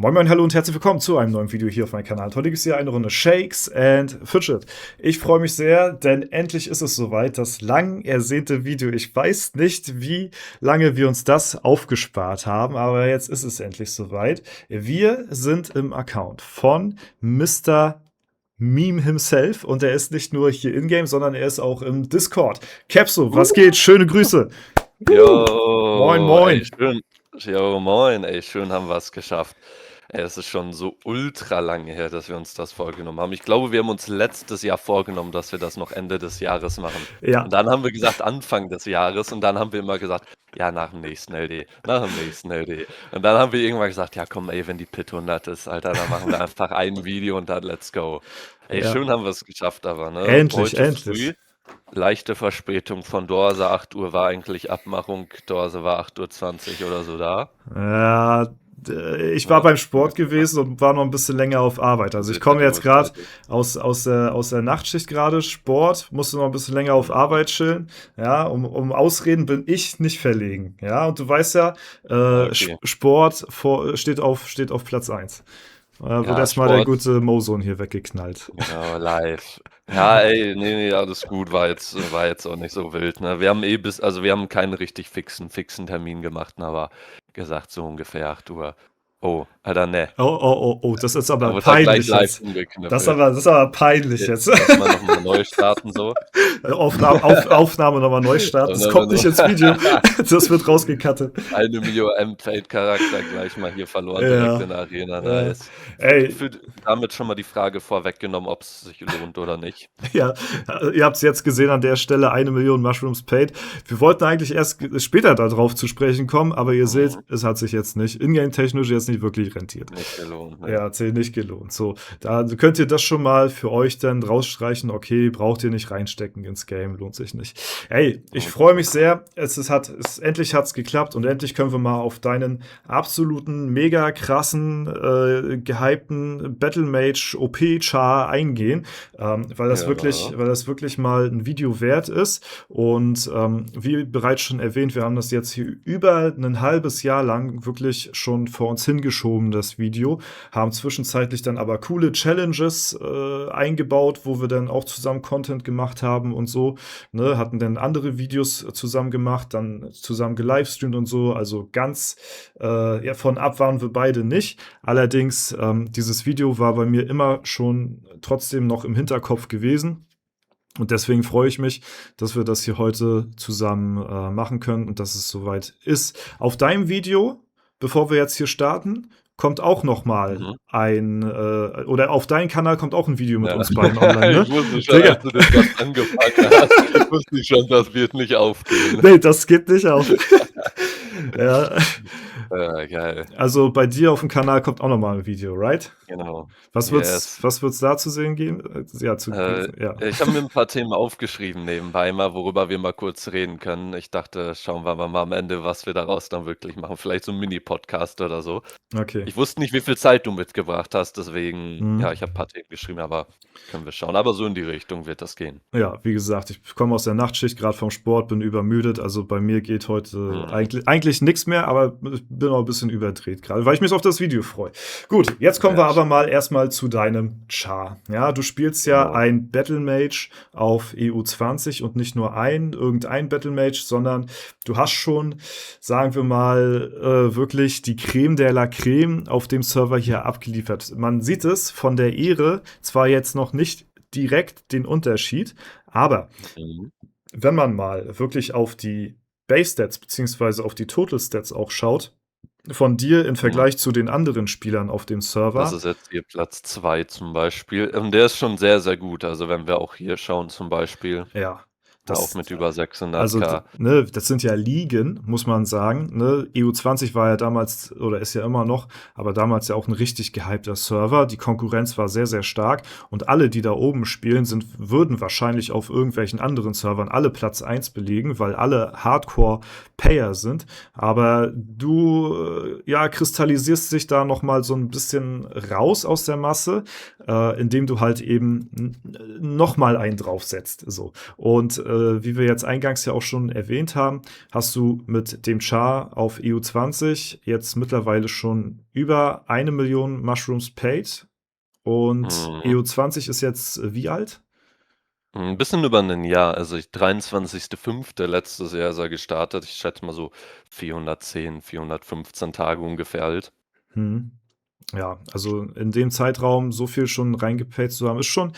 Moin Moin, hallo und herzlich willkommen zu einem neuen Video hier auf meinem Kanal. Heute gibt es hier eine Runde Shakes and Fidget. Ich freue mich sehr, denn endlich ist es soweit, das lang ersehnte Video. Ich weiß nicht, wie lange wir uns das aufgespart haben, aber jetzt ist es endlich soweit. Wir sind im Account von Mr. Meme himself und er ist nicht nur hier in-game, sondern er ist auch im Discord. Capso, was geht? Schöne Grüße. Jo, Moin, moin. ey, schön. Jo, moin, ey, schön haben wir es geschafft. Ey, es ist schon so ultra lange her, dass wir uns das vorgenommen haben. Ich glaube, wir haben uns letztes Jahr vorgenommen, dass wir das noch Ende des Jahres machen. Ja. Und dann haben wir gesagt, Anfang des Jahres. Und dann haben wir immer gesagt, ja, nach dem nächsten LD, nach dem nächsten LD. Und dann haben wir irgendwann gesagt, ja, komm, ey, wenn die Pit 100 ist, Alter, dann machen wir einfach ein Video und dann let's go. Ey, Ja. schön haben wir es geschafft, aber, ne? Endlich, Heute endlich. früh, leichte Verspätung von Dorse, 8 Uhr war eigentlich Abmachung, Dorse war 8:20 Uhr oder so da. Ja, ich war beim Sport gewesen und war noch ein bisschen länger auf Arbeit. Also ich komme jetzt gerade aus der Nachtschicht gerade, Sport, musste noch ein bisschen länger auf Arbeit chillen. Ja, um Ausreden bin ich nicht verlegen. Ja, und du weißt ja, Okay. Sport steht auf Platz 1. Wird Ja, erstmal der Sport. gute Mozon hier weggeknallt. Genau, live. Ja, ey, nee, alles gut, war jetzt auch nicht so wild, ne? Wir haben also wir haben keinen richtig fixen Termin gemacht, ne, aber gesagt, so ungefähr 8 Uhr. Oh, Alter, ne. Oh, das ist aber Da wird er gleich peinlich live jetzt. umgeknüppelt. Das ist aber peinlich jetzt. Lass mal nochmal neu starten, so. Aufnahme nochmal neu starten. Das kommt nicht ins Video. Das wird rausgekattet. 1 Million M-Fade-Charakter gleich mal hier verloren, direkt in der Arena. Nice. Ey. Damit schon mal die Frage vorweggenommen, ob es sich lohnt oder nicht. Ja, ihr habt es jetzt gesehen an der Stelle, 1 Million Mushrooms paid. Wir wollten eigentlich erst später darauf zu sprechen kommen, aber ihr seht, es hat sich jetzt nicht, ingame-technisch jetzt nicht wirklich rentiert. Nicht gelohnt. Ne? Ja, hat sich nicht gelohnt. So, da könnt ihr das schon mal für euch dann rausstreichen. Okay, braucht ihr nicht reinstecken ins Game, lohnt sich nicht. Ey, ich freue mich sehr. Endlich hat's geklappt und endlich können wir mal auf deinen absoluten, mega krassen, gehypten Battlemage OP-Char eingehen, weil das wirklich mal ein Video wert ist. Und wie bereits schon erwähnt, wir haben das jetzt hier über ein halbes Jahr lang wirklich schon vor uns hingeschoben, das Video, haben zwischenzeitlich dann aber coole Challenges eingebaut, wo wir dann auch zusammen Content gemacht haben und so, ne, hatten dann andere Videos zusammen gemacht, dann zusammen gelivestreamt und so, also ganz von ab waren wir beide nicht. Allerdings, dieses Video war bei mir immer schon trotzdem noch im Hinterkopf gewesen. Und deswegen freue ich mich, dass wir das hier heute zusammen machen können und dass es soweit ist. Auf deinem Video, bevor wir jetzt hier starten, kommt auch noch mal oder auf deinen Kanal kommt auch ein Video mit uns beiden online, ne? Ich wusste schon, als du das angefangen hast, wusste ich schon, das wird nicht aufgehen. Nee, das geht nicht auf. Ja. Geil. Also bei dir auf dem Kanal kommt auch noch mal ein Video, right? Genau. Was wird's da zu sehen geben? Ja. Ich habe mir ein paar Themen aufgeschrieben nebenbei mal, worüber wir mal kurz reden können. Ich dachte, schauen wir mal am Ende, was wir daraus dann wirklich machen. Vielleicht so ein Mini-Podcast oder so. Okay. Ich wusste nicht, wie viel Zeit du mitgebracht hast, deswegen, ja, ich habe ein paar Themen geschrieben, aber können wir schauen. Aber so in die Richtung wird das gehen. Ja, wie gesagt, ich komme aus der Nachtschicht, gerade vom Sport, bin übermüdet. Also bei mir geht heute eigentlich nichts mehr, aber ich bin auch ein bisschen überdreht gerade, weil ich mich auf das Video freue. Gut, jetzt kommen wir aber mal erstmal zu deinem Char. Ja, du spielst ja ein Battle Mage auf EU20 und nicht nur irgendein Battle Mage, sondern du hast schon, sagen wir mal, wirklich die Creme de la Creme auf dem Server hier abgeliefert. Man sieht es von der Ehre zwar jetzt noch nicht direkt den Unterschied, aber wenn man mal wirklich auf die Base Stats beziehungsweise auf die Total Stats auch schaut, von dir im Vergleich zu den anderen Spielern auf dem Server. Das ist jetzt hier Platz 2 zum Beispiel. Der ist schon sehr, sehr gut. Also wenn wir auch hier schauen zum Beispiel. Ja. Auch mit über 600k. Also, ne, das sind ja Ligen, muss man sagen. Ne? EU20 war ja damals, oder ist ja immer noch, aber damals ja auch ein richtig gehypter Server. Die Konkurrenz war sehr, sehr stark. Und alle, die da oben spielen, würden wahrscheinlich auf irgendwelchen anderen Servern alle Platz 1 belegen, weil alle Hardcore-Payer sind. Aber du, kristallisierst dich da noch mal so ein bisschen raus aus der Masse, indem du halt eben noch mal einen draufsetzt. So. Und wie wir jetzt eingangs ja auch schon erwähnt haben, hast du mit dem Char auf EU20 jetzt mittlerweile schon über 1 Million Mushrooms paid. Und Mhm. EU20 ist jetzt wie alt? Ein bisschen über ein Jahr. Also, 23.05. letztes Jahr ist er gestartet. Ich schätze mal so 410, 415 Tage ungefähr alt. Mhm. Ja, also in dem Zeitraum so viel schon reingepayt zu haben, ist schon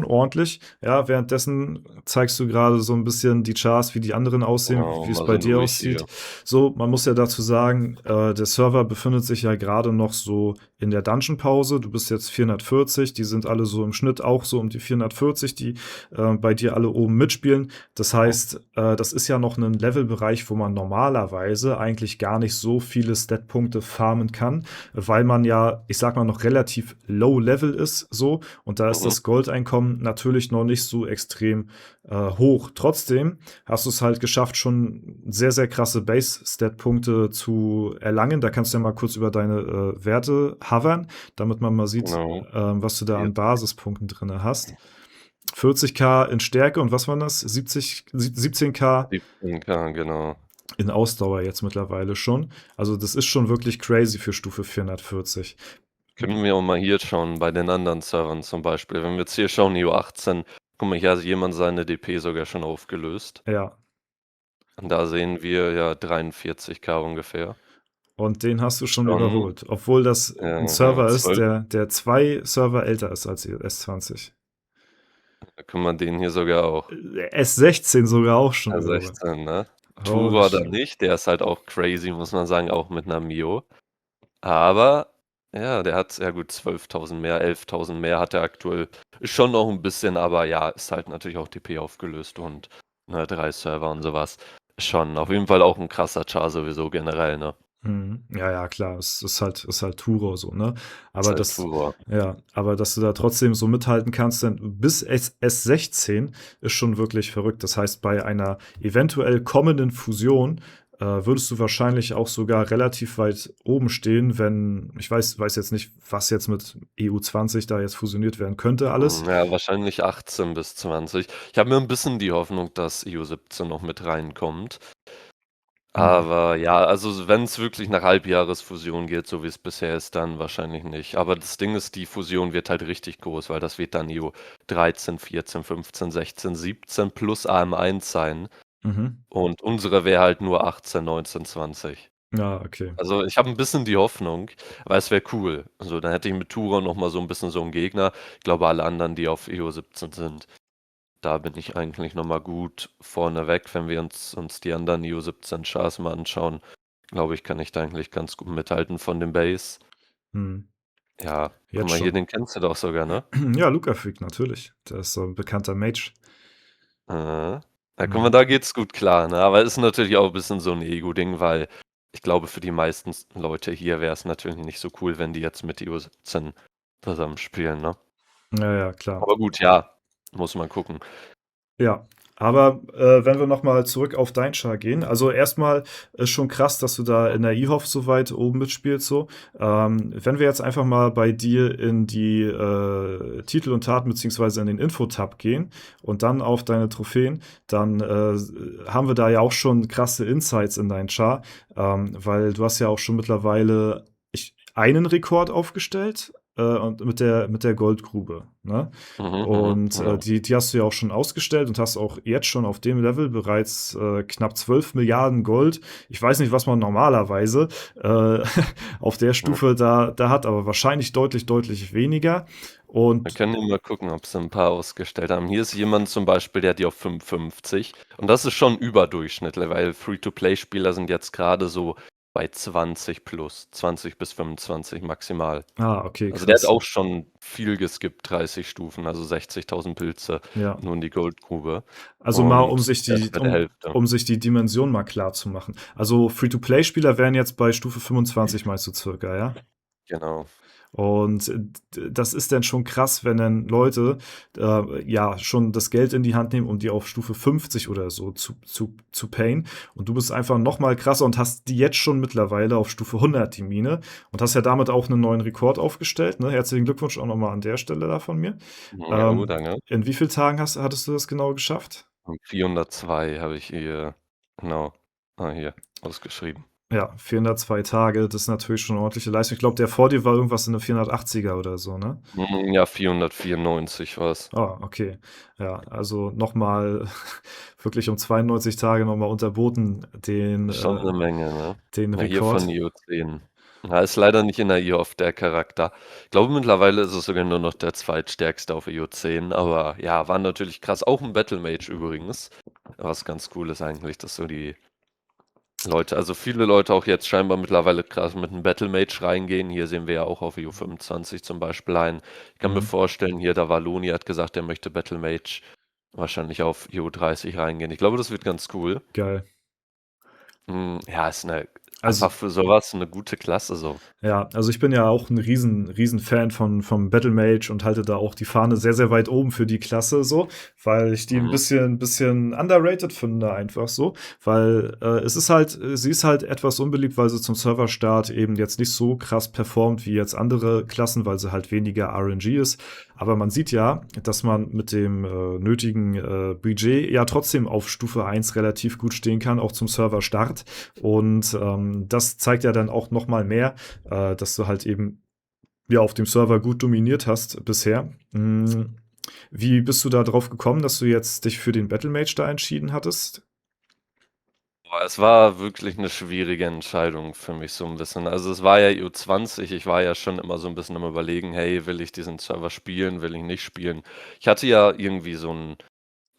ordentlich. Ja, währenddessen zeigst du gerade so ein bisschen die Charts, wie die anderen aussehen, Genau, wie es mal bei so 'n dir Durchsicht. aussieht. So, man muss ja dazu sagen, der Server befindet sich ja gerade noch so in der Dungeon-Pause. Du bist jetzt 440, die sind alle so im Schnitt auch so um die 440, die, bei dir alle oben mitspielen. Das heißt, das ist ja noch ein Levelbereich, wo man normalerweise eigentlich gar nicht so viele Stat-Punkte farmen kann, weil man ja, ich sag mal, noch relativ low level ist, so. Und da ist Mhm. das Goldeinkommen natürlich noch nicht so extrem hoch. Trotzdem hast du es halt geschafft, schon sehr, sehr krasse Base-Stat-Punkte zu erlangen. Da kannst du ja mal kurz über deine Werte hovern, damit man mal sieht, Genau. was du da an Jetzt Basispunkten drin hast. 40k in Stärke und was war das? 17k 17K, genau. in Ausdauer jetzt mittlerweile schon. Also das ist schon wirklich crazy für Stufe 440. Können wir auch mal hier schauen bei den anderen Servern zum Beispiel. Wenn wir jetzt hier schauen, EU18, guck mal, hier hat jemand seine DP sogar schon aufgelöst. Ja, Und da sehen wir ja 43k ungefähr. und den hast du schon Schon, überholt, obwohl das ein ja, Server ist, 12. der 2 Server älter ist als die S20. Da können wir den hier sogar auch. S16 sogar auch schon überholt. 16, ne? Holy Tura dann shit. nicht, der ist halt auch crazy, muss man sagen, auch mit 'ner Mio. Aber ja, der hat ja gut 12.000 mehr, 11.000 mehr hat er aktuell. Ist schon noch 'n bisschen, aber ja, ist halt natürlich auch DP aufgelöst und, ne, 3 Server und so was. Schon auf jeden Fall auch 'n krasser Char sowieso generell, ne? Mhm. Ja, ja, klar, es ist halt Turo so, ne? Ist Aber halt das Tura. ja, aber dass du da trotzdem so mithalten kannst, denn bis S16 ist schon wirklich verrückt. Das heißt, bei einer eventuell kommenden Fusion, würdest du wahrscheinlich auch sogar relativ weit oben stehen, wenn ich weiß jetzt nicht, was jetzt mit EU20 da jetzt fusioniert werden könnte alles. Ja, wahrscheinlich 18 bis 20. Ich habe mir 'n bisschen die Hoffnung, dass EU17 noch mit reinkommt. Mhm. Aber ja, also wenn es wirklich nach Halbjahresfusion geht, so wie es bisher ist, dann wahrscheinlich nicht. Aber das Ding ist, die Fusion wird halt richtig groß, weil das wird dann EU 13, 14, 15, 16, 17 plus AM1 sein. Mhm. Und unsere wäre halt nur 18, 19, 20. Ja, okay. Also ich habe ein bisschen die Hoffnung, weil es wäre cool. Also dann hätte ich mit Tura noch mal so ein bisschen so einen Gegner. Ich glaube, alle anderen, die auf EU17 sind, da bin ich eigentlich noch mal gut vorneweg. Wenn wir uns die anderen EU17 Chars mal anschauen, glaube ich, kann ich da eigentlich ganz gut mithalten von dem Base. Mhm. Ja, guck Jetzt mal hier, schon. den kennst du doch sogar, ne? Ja, Luca Freak, natürlich. Der ist so ein bekannter Mage. Mhm. Ja, guck mal, Mhm. da geht's gut klar, ne? Aber ist natürlich auch ein bisschen so ein Ego-Ding, weil ich glaube, für die meisten Leute hier wäre es natürlich nicht so cool, wenn die jetzt mit EU17 zusammenspielen, ne? Ja, ja, klar. Aber gut, ja, muss man gucken. Ja, aber, wenn wir noch mal zurück auf dein Char gehen, also erstmal ist schon krass, dass du da in der eHof so weit oben mitspielst so. Wenn wir jetzt einfach mal bei dir in die, Titel und Taten beziehungsweise in den Info-Tab gehen und dann auf deine Trophäen, dann, haben wir da ja auch schon krasse Insights in deinen Char, weil du hast ja auch schon mittlerweile einen Rekord aufgestellt, und mit der Goldgrube, ne? Mhm, mhm, Und genau. die hast du ja auch schon ausgestellt und hast auch jetzt schon auf dem Level bereits knapp 12 Milliarden Gold. Ich weiß nicht, was man normalerweise äh, auf der Mhm. Stufe da hat, aber wahrscheinlich deutlich, deutlich weniger. Wir Und können ja mal gucken, ob sie ein paar ausgestellt haben. Hier ist jemand zum Beispiel, der hat die auf 55 und das ist schon überdurchschnittlich, weil Free-to-Play-Spieler sind jetzt gerade so bei 20 plus, 20 bis 25 maximal. okay, Also, der hat krass. auch schon viel geskippt, 30 Stufen, also 60.000 Pilze Ja. nur in die Goldgrube Also mal, um und sich er ist die, bei der um, Hälfte. um sich die Dimension mal klar zu machen. Also Free-to-Play-Spieler wären jetzt bei Stufe 25 meinst du circa, ja? Genau. Und das ist dann schon krass, wenn dann Leute ja schon das Geld in die Hand nehmen, um die auf Stufe 50 oder so zu payen. Und du bist einfach noch mal krasser und hast die jetzt schon mittlerweile auf Stufe 100 die Mine und hast ja damit auch einen neuen Rekord aufgestellt. Ne? Herzlichen Glückwunsch auch noch mal an der Stelle da von mir. Ja gut, Ähm, danke. in wie vielen Tagen hattest du das genau geschafft? Und 402 habe ich hier, genau, hier ausgeschrieben. Ja, 402 Tage, das ist natürlich schon 'ne ordentliche Leistung. Ich glaube, der vor dir war irgendwas in der 480er oder so, ne? Ja, 494 war's. Ah, okay. Ja, also noch mal wirklich um 92 Tage noch mal unterboten den, Ist schon 'ne Menge, ne? den Ja, hier von Rekord. IO10. Ja, ist leider nicht in der IO-Off der Charakter. Ich glaube, mittlerweile ist es sogar nur noch der zweitstärkste auf IO10, aber ja, war natürlich krass. Auch 'n Battle Mage übrigens, was ganz cool ist eigentlich, dass so die Leute, also viele Leute auch jetzt scheinbar mittlerweile krass mit 'nem Battle Mage reingehen. Hier sehen wir ja auch auf IO25 zum Beispiel einen. Ich kann mir Mhm. vorstellen, hier der Valoni hat gesagt, er möchte Battle Mage wahrscheinlich auf IO30 reingehen. Ich glaube, das wird ganz cool. Geil. Ja, ist 'ne Also einfach für so was 'ne gute Klasse so. ja, also ich bin ja auch ein riesen Fan vom Battle Mage und halte da auch die Fahne sehr, sehr weit oben für die Klasse so, weil ich die ein Mhm. bisschen underrated finde einfach so, weil, es ist halt sie ist halt etwas unbeliebt, weil sie zum Serverstart eben jetzt nicht so krass performt wie jetzt andere Klassen, weil sie halt weniger RNG ist. Aber man sieht ja, dass man mit dem, nötigen, Budget ja trotzdem auf Stufe 1 relativ gut stehen kann, auch zum Serverstart. Und, das zeigt ja dann auch noch mal mehr, dass du halt eben ja auf dem Server gut dominiert hast bisher. Wie bist du da drauf gekommen, dass du jetzt dich für den Battle Mage da entschieden hattest? Boah, es war wirklich 'ne schwierige Entscheidung für mich so 'n bisschen. Also, es war ja EU20, ich war ja schon immer so 'n bisschen am Überlegen: „Hey, will ich diesen Server spielen, will ich nicht spielen?“ Ich hatte ja irgendwie so 'n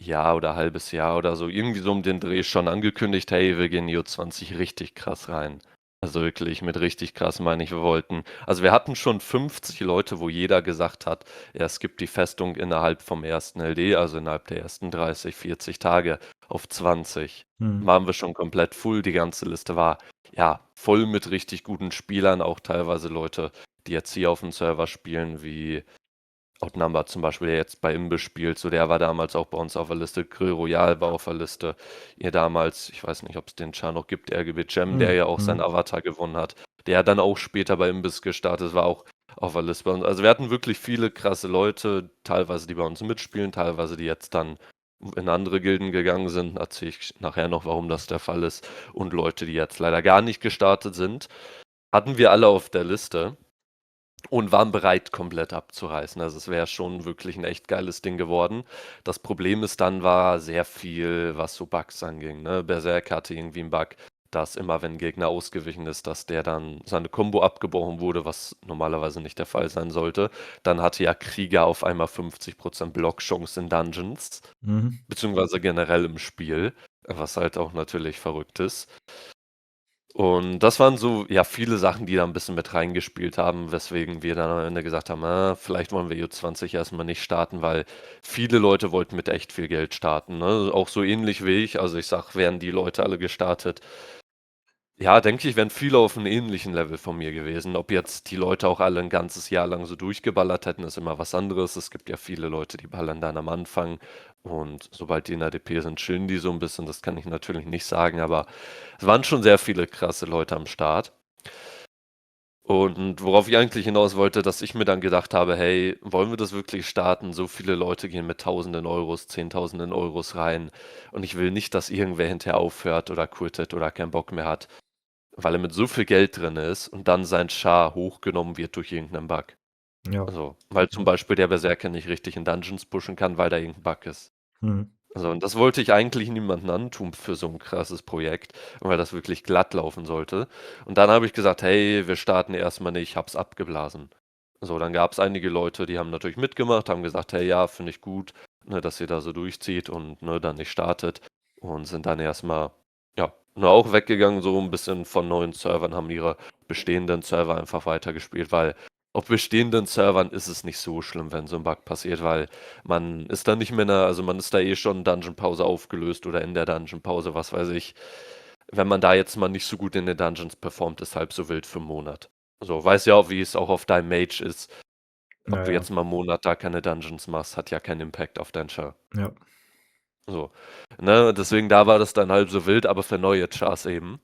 Jahr oder halbes Jahr oder so irgendwie so um den Dreh schon angekündigt: „Hey, wir gehen EU20 richtig krass rein.“ Also, wirklich mit richtig krass meine ich, wir hatten schon 50 Leute, wo jeder gesagt hat, er skippt die Festung innerhalb vom ersten LD, also innerhalb der ersten 30, 40 Tage auf 20. Mhm. Waren wir schon komplett full. Die ganze Liste war, ja, voll mit richtig guten Spielern, auch teilweise Leute, die jetzt hier aufm Server spielen, wie Outnumber zum Beispiel, der jetzt bei Imbe spielt, so der war damals auch bei uns auf der Liste. Grill Royal war auf der Liste. Ihr damals, ich weiß nicht, ob es den Char noch gibt, RGB Gem, der Mhm. ja auch sein Mhm. Avatar gewonnen hat. Der dann auch später bei Imbiss gestartet, war auch auf der Liste bei uns. Also wir hatten wirklich viele krasse Leute, teilweise die bei uns mitspielen, teilweise die jetzt dann in andere Gilden gegangen sind. Erzähle ich nachher noch, warum das der Fall ist. Und Leute, die jetzt leider gar nicht gestartet sind. Hatten wir alle auf der Liste und waren bereit, komplett abzureißen. Also, es wäre schon wirklich 'n echt geiles Ding geworden. Das Problem ist dann war sehr viel, was so Bugs anging, ne? Berserk hatte irgendwie 'n Bug, dass immer, wenn 'n Gegner ausgewichen ist, dass der dann seine Combo abgebrochen wurde, was normalerweise nicht der Fall sein sollte. Dann hatte ja Krieger auf einmal 50% Blockchance in Dungeons, Mhm. beziehungsweise generell im Spiel, was halt auch natürlich verrückt ist. Und das waren so, ja, viele Sachen, die da 'n bisschen mit reingespielt haben, weswegen wir dann am Ende gesagt haben: vielleicht wollen wir EU20 erst mal nicht starten“, weil viele Leute wollten mit echt viel Geld starten, ne? Auch so ähnlich wie ich. Also, ich sage, wären die Leute alle gestartet, ja, denke ich, wären viele auf 'nem ähnlichen Level von mir gewesen. Ob jetzt die Leute auch alle 'n ganzes Jahr lang so durchgeballert hätten, ist immer was anderes. Es gibt ja viele Leute, die ballern dann am Anfang und sobald die in der DP sind, chillen die so 'n bisschen. Das kann ich natürlich nicht sagen, aber es waren schon sehr viele krasse Leute am Start. Und worauf ich eigentlich hinaus wollte, dass ich mir dann gedacht habe: „Hey, wollen wir das wirklich starten? So viele Leute gehen mit Tausenden Euros, Zehntausenden Euros rein und ich will nicht, dass irgendwer hinterher aufhört oder quittet oder keinen Bock mehr hat, weil er mit so viel Geld drin ist und dann sein Char hochgenommen wird durch irgend 'nen Bug.“ Ja. Also, weil zum Ja. Beispiel der Berserker nicht richtig in Dungeons pushen kann, weil da irgend 'n Bug ist. Mhm. So, und das wollte ich eigentlich niemandem antun für so 'n krasses Projekt, weil das wirklich glatt laufen sollte. Und dann habe ich gesagt: „Hey, wir starten erst mal nicht“, habe es abgeblasen. So, dann gab's einige Leute, die haben natürlich mitgemacht, haben gesagt: „Hey, ja, finde ich gut, ne, dass ihr da so durchzieht und, ne, dann nicht startet.“ Und sind dann erst mal, ja, ne, auch weggegangen, so 'n bisschen von neuen Servern, haben ihre bestehenden Server einfach weitergespielt, weil auf bestehenden Servern ist es nicht so schlimm, wenn so 'n Bug passiert, weil man ist da nicht mehr also, man ist da eh schon Dungeon-Pause aufgelöst oder in der Dungeon-Pause, was weiß ich. Wenn man da jetzt mal nicht so gut in den Dungeons performt, ist halb so wild für 'n Monat. So, weiß ja auch, wie es auch auf deinem Mage ist. Ob Ja, du ja. jetzt mal 'n Monat da keine Dungeons machst, hat ja keinen Impact auf dein Char. Ja. So, ne? Deswegen, da war das dann halb so wild, aber für neue Chars eben.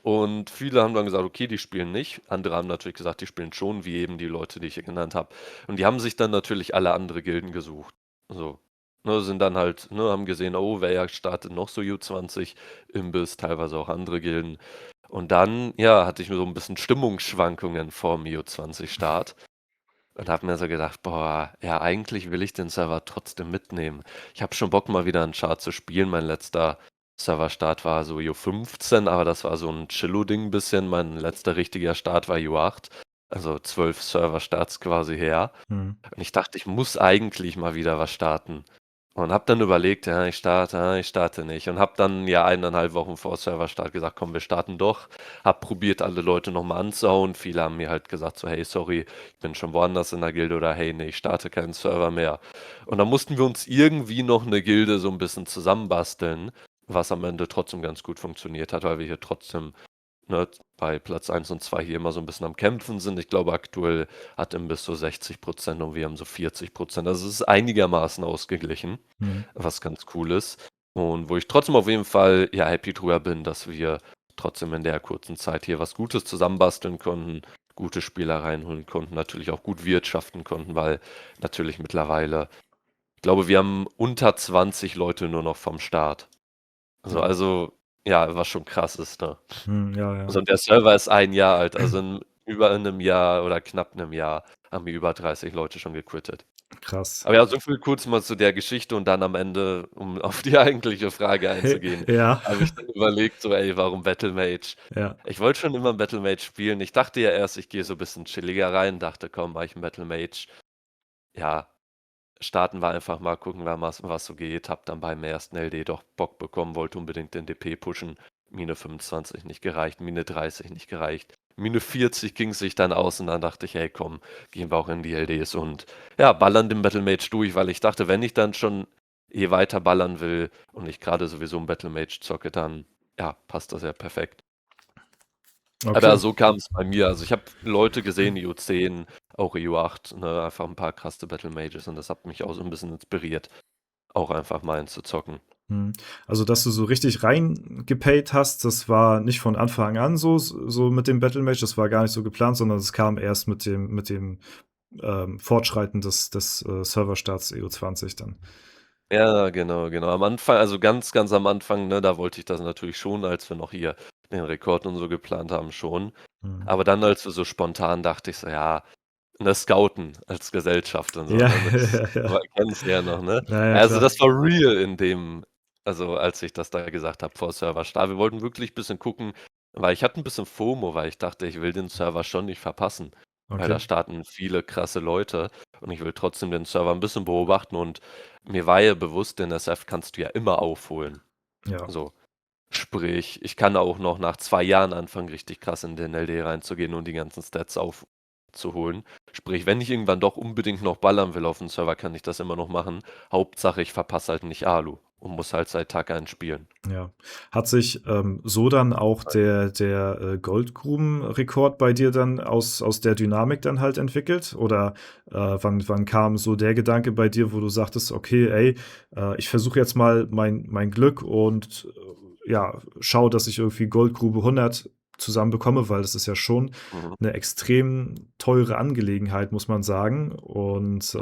Und viele haben dann gesagt: „Okay, die spielen nicht.“ Andere haben natürlich gesagt, die spielen schon, wie eben die Leute, die ich hier genannt habe. Und die haben sich dann natürlich alle andere Gilden gesucht. So. Ne, sind dann halt, ne, haben gesehen, oh, wer startet noch so U20 Imbiss, teilweise auch andere Gilden. Und dann, ja, hatte ich so ein bisschen Stimmungsschwankungen vorm U20-Start und habe mir so gedacht, boah, ja, eigentlich will ich den Server trotzdem mitnehmen. Ich habe schon Bock, mal wieder einen Chart zu spielen. Mein letzter Serverstart war so U15, aber das war so ein Chillo-Ding bisschen. Mein letzter richtiger Start war U8, also 12 Serverstarts quasi her. Hm. Und ich dachte, ich muss eigentlich mal wieder was starten. Und habe dann überlegt, ja, ich starte nicht. Und habe dann ja 1,5 Wochen vor Serverstart gesagt, komm, wir starten doch. Habe probiert, alle Leute nochmal anzuhauen. Viele haben mir halt gesagt so, hey, sorry, ich bin schon woanders in der Gilde oder hey, nee, ich starte keinen Server mehr. Und dann mussten wir uns irgendwie noch eine Gilde so ein bisschen zusammenbasteln, was am Ende trotzdem ganz gut funktioniert hat, weil wir hier trotzdem, ne, bei Platz 1 und 2 hier immer so ein bisschen am Kämpfen sind. Ich glaube, aktuell hat Imbiss so 60% und wir haben so 40%. Also es ist einigermaßen ausgeglichen, Hm. was ganz cool ist. Und wo ich trotzdem auf jeden Fall ja happy drüber bin, dass wir trotzdem in der kurzen Zeit hier was Gutes zusammenbasteln konnten, gute Spieler reinholen konnten, natürlich auch gut wirtschaften konnten, weil natürlich mittlerweile, ich glaube, wir haben unter 20 Leute nur noch vom Start. Ja. Also ja, was schon krass ist, ne? Hm, ja, ja. Also und der Server ist 1 Jahr alt, also in über einem Jahr oder knapp einem Jahr haben wir über 30 Leute schon gequittet. Krass. Aber ja, so viel kurz mal zu der Geschichte und dann am Ende, um auf die eigentliche Frage einzugehen, Ja, habe ich dann überlegt, so, ey, warum Battlemage? ja. Ich wollte schon immer 'n Battlemage spielen. Ich dachte ja erst, ich gehe so 'n bisschen chilliger rein, dachte: „Komm, mache ich 'n Battlemage." Ja, starten wir einfach mal, gucken wir, was so geht. Habe dann beim ersten LD doch Bock bekommen, wollte unbedingt den DP pushen. Mine 25 nicht gereicht, Mine 30 nicht gereicht. Mine 40 ging sich dann aus und dann dachte ich, hey komm, gehen wir auch in die LDs und ja, ballern den Battlemage durch, weil ich dachte, wenn ich dann schon weiter ballern will und ich gerade sowieso ein Battlemage zocke, dann ja, passt das ja perfekt. Aber Okay. so kam es bei mir. Also ich habe Leute gesehen, EU10, auch EU8, ne, einfach ein paar krasse Battle Mages und das hat mich auch so ein bisschen inspiriert, auch einfach mal zu zocken. Hm. Also, dass du so richtig reingepayt hast, das war nicht von Anfang an so mit dem Battle Mage, das war gar nicht so geplant, sondern es kam erst mit dem Fortschreiten des Serverstarts EU20 dann. Ja, genau, genau. Am Anfang, also ganz, ganz am Anfang, ne, da wollte ich das natürlich schon, als wir noch hier den Rekord und so geplant haben, schon. Mhm. Aber dann, als wir so spontan, dachte ich so, ja, ne, Scouten als Gesellschaft und so, Ja, ne? Das ja, ja. kennst du ja noch, ne? Ja, ja, Also, klar. das war real in dem, also als ich das da gesagt habe vor Serverstart. Wir wollten wirklich ein bisschen gucken, weil ich hatte ein bisschen FOMO, weil ich dachte, ich will den Server schon nicht verpassen, weil Okay. da starten viele krasse Leute und ich will trotzdem den Server ein bisschen beobachten und mir war ja bewusst, den SF kannst du ja immer aufholen. Ja. So, sprich, ich kann auch noch nach 2 Jahren anfangen, richtig krass in den LD reinzugehen und die ganzen Stats aufzuholen. Sprich, wenn ich irgendwann doch unbedingt noch ballern will auf dem Server, kann ich das immer noch machen. Hauptsache, ich verpasse halt nicht Alu und muss halt seit Tag 1 spielen. Ja. Hat sich, so dann auch der Goldgrubenrekord bei dir dann aus der Dynamik dann halt entwickelt? Oder, wann kam so der Gedanke bei dir, wo du sagtest: „Okay, ey, ich versuche jetzt mal mein Glück und, ja, schaue, dass ich irgendwie Goldgrube 100 zusammenbekomme“, weil das ist ja schon Mhm. eine extrem teure Angelegenheit, muss man sagen. Und,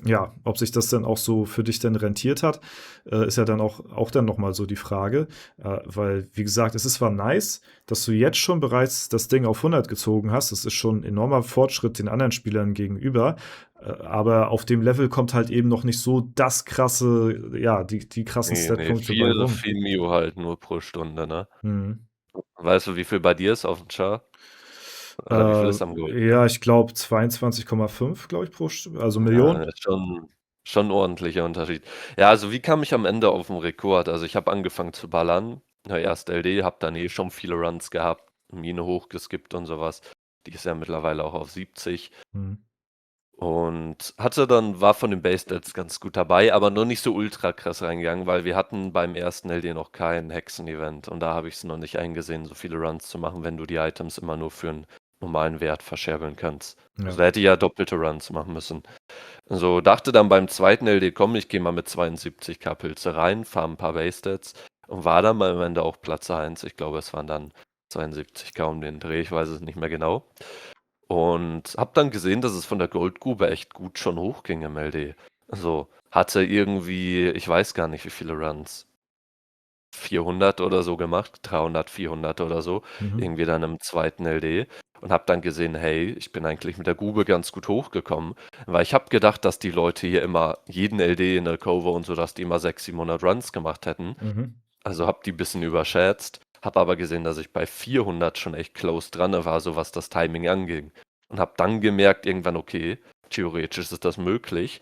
ja, ob sich das dann auch so für dich dann rentiert hat, ist ja dann auch dann noch mal so die Frage. Weil, wie gesagt, es ist zwar nice, dass du jetzt schon bereits das Ding auf 100 gezogen hast. Das ist schon 'n enormer Fortschritt den anderen Spielern gegenüber. Aber auf dem Level kommt halt eben noch nicht so das krasse ja, die krassen Ne, ne, Statpunkte bei viel rum. viel Mio halt nur pro Stunde, ne? Mhm. Weißt du, wie viel bei dir ist auf dem Char? Oder wie viel ist am Gold? Ja, ich glaube 22,5, glaube ich, pro St also Ja, Million. ist schon 'n ordentlicher Unterschied. Ja, also wie kam ich am Ende auf 'n Rekord? Also, ich habe angefangen zu ballern, ne, erst LD, habe dann schon viele Runs gehabt, Mine hochgeskippt und so was. Die ist ja mittlerweile auch auf 70 Mhm. und war von den Base Stats ganz gut dabei, aber noch nicht so ultra krass reingegangen, weil wir hatten beim ersten LD noch kein Hexen-Event und da habe ich's noch nicht eingesehen, so viele Runs zu machen, wenn du die Items immer nur für 'n normalen Wert verscherbeln kannst. Also, Ja. da hätte ich ja doppelte Runs machen müssen. So, dachte dann beim zweiten LD, komm, ich gehe mal mit 72k Pilze rein, farm ein paar Base-Stats und war dann am Ende auch Platz 1. Ich glaube, es waren dann 72k um den Dreh, ich weiß es nicht mehr genau. Und habe dann gesehen, dass es von der Goldgrube echt gut schon hochging im LD. So, hatte irgendwie, ich weiß gar nicht, wie viele Runs, 400 oder so gemacht, 300, 400 oder so, Mhm. irgendwie dann im zweiten LD und habe dann gesehen, hey, ich bin eigentlich mit der Grube ganz gut hochgekommen, weil ich habe gedacht, dass die Leute hier immer jeden LD in der Cover und so, dass die immer 600, 700 Runs gemacht hätten. Mhm. Also habe die ein bisschen überschätzt, habe aber gesehen, dass ich bei 400 schon echt close dran war, so was das Timing anging. Und habe dann gemerkt irgendwann, okay, theoretisch ist das möglich.